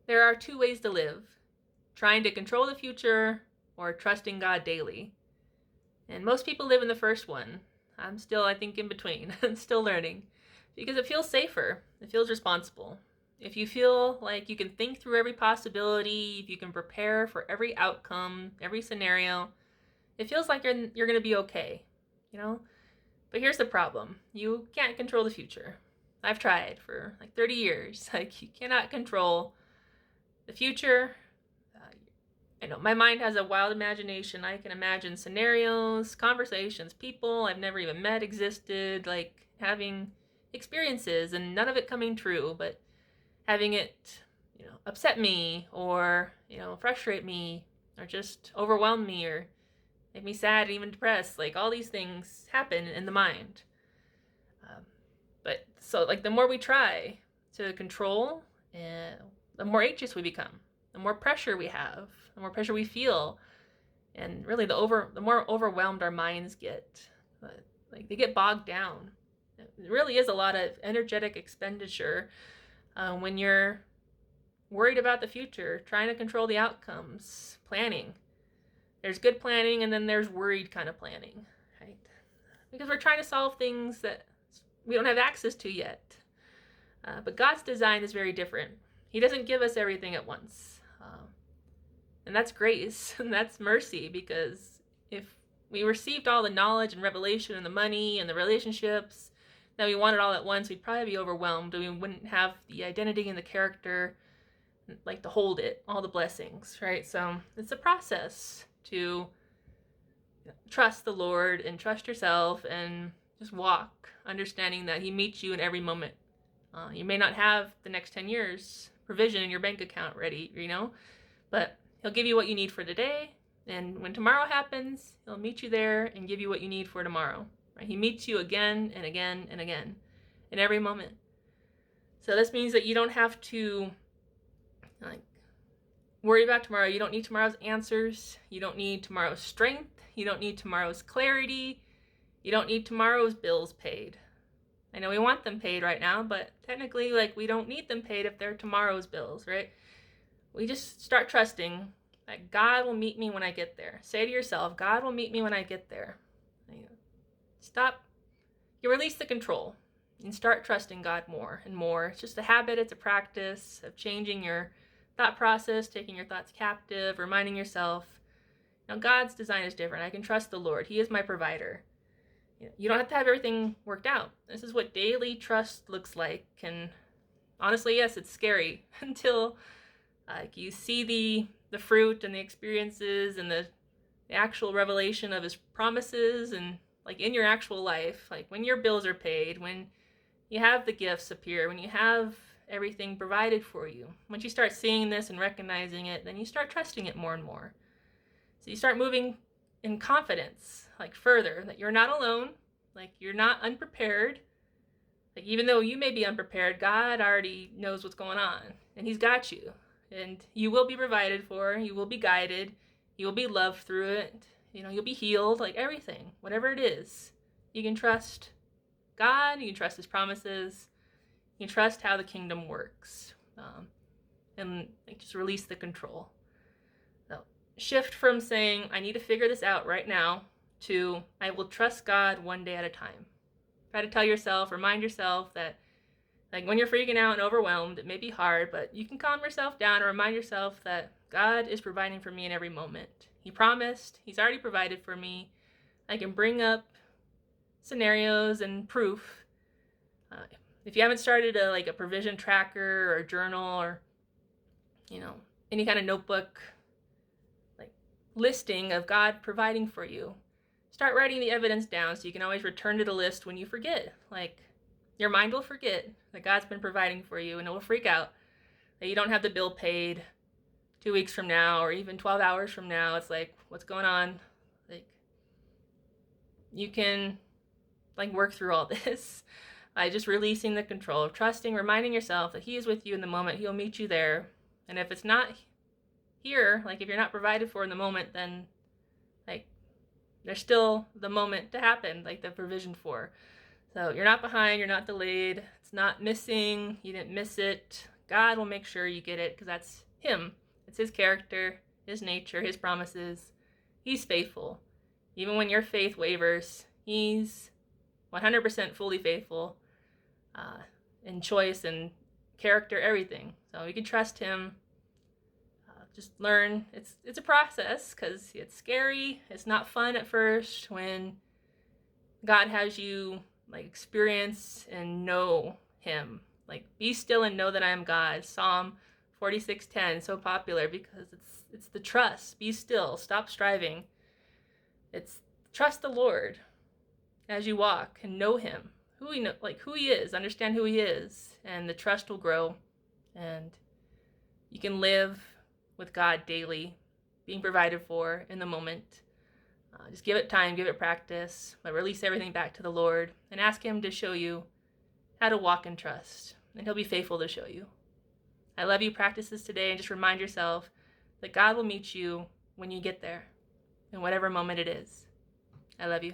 There are two ways to live: trying to control the future or trusting God daily. And most people live in the first one. I'm still, I think, in between. I'm still learning. Because it feels safer. It feels responsible. If you feel like you can think through every possibility, if you can prepare for every outcome, every scenario, it feels like you're going to be okay, you know? But here's the problem. You can't control the future. I've tried for like 30 years. Like, you cannot control the future. I know my mind has a wild imagination. I can imagine scenarios, conversations, people I've never even met existed, like having experiences and none of it coming true, but having it, upset me or, frustrate me or just overwhelm me or make me sad and even depressed. Like, all these things happen in the mind. But so, like, the more we try to control, the more anxious we become, the more pressure we have, the more pressure we feel, and really the more overwhelmed our minds get. Like, they get bogged down. It really is a lot of energetic expenditure when you're worried about the future, trying to control the outcomes, planning. There's good planning, and then there's worried kind of planning, right? Because we're trying to solve things that we don't have access to yet. But God's design is very different. He doesn't give us everything at once. And that's grace, and that's mercy, because if we received all the knowledge and revelation and the money and the relationships that we wanted all at once, we'd probably be overwhelmed, and we wouldn't have the identity and the character like to hold it, all the blessings, right? So it's a process to trust the Lord and trust yourself and just walk, understanding that He meets you in every moment. You may not have the next 10 years provision in your bank account ready, but He'll give you what you need for today, and when tomorrow happens, He'll meet you there and give you what you need for tomorrow. Right? He meets you again and again and again in every moment. So this means that you don't have to worry about tomorrow. You don't need tomorrow's answers. You don't need tomorrow's strength. You don't need tomorrow's clarity. You don't need tomorrow's bills paid. I know we want them paid right now, but technically, we don't need them paid if they're tomorrow's bills, right? We just start trusting that God will meet me when I get there. Say to yourself, God will meet me when I get there. Stop. You release the control and start trusting God more and more. It's just a habit. It's a practice of changing your thought process, taking your thoughts captive, reminding yourself, God's design is different. I can trust the Lord. He is my provider. You don't have to have everything worked out. This is what daily trust looks like. And honestly, yes, it's scary until you see the fruit and the experiences and the actual revelation of His promises, and in your actual life, when your bills are paid, when you have the gifts appear, when you have everything provided for you. Once you start seeing this and recognizing it, then you start trusting it more and more. So you start moving in confidence, further, that you're not alone, you're not unprepared. Even though you may be unprepared, God already knows what's going on, and He's got you. And you will be provided for, you will be guided, you will be loved through it, you'll be healed, everything, whatever it is. You can trust God, you can trust His promises, you can trust how the kingdom works, and just release the control. So shift from saying, I need to figure this out right now, to I will trust God one day at a time. Try to tell yourself, remind yourself that when you're freaking out and overwhelmed, it may be hard, but you can calm yourself down and remind yourself that God is providing for me in every moment. He promised, He's already provided for me. I can bring up scenarios and proof. If you haven't started a provision tracker or a journal or, any kind of notebook, listing of God providing for you, start writing the evidence down so you can always return to the list when you forget. Your mind will forget that God's been providing for you, and it will freak out that you don't have the bill paid 2 weeks from now or even 12 hours from now. It's what's going on? You can work through all this by just releasing the control, trusting, reminding yourself that He is with you in the moment. He'll meet you there. And if it's not here, if you're not provided for in the moment, then there's still the moment to happen, the provision for. So you're not behind, you're not delayed, it's not missing, you didn't miss it. God will make sure you get it because that's Him. It's His character, His nature, His promises. He's faithful. Even when your faith wavers, He's 100% fully faithful in choice and character, everything. So you can trust Him. Just learn. It's a process because it's scary. It's not fun at first when God has you like experience and know Him. Like, be still and know that I am God. Psalm 46:10, so popular because it's the trust. Be still. Stop striving. It's trust the Lord as you walk and know Him, who He is. Understand who He is, and the trust will grow, and you can live with God daily, being provided for in the moment. Just give it time, give it practice, but release everything back to the Lord and ask Him to show you how to walk in trust, and He'll be faithful to show you. I love you. Practice this today and just remind yourself that God will meet you when you get there, in whatever moment it is. I love you.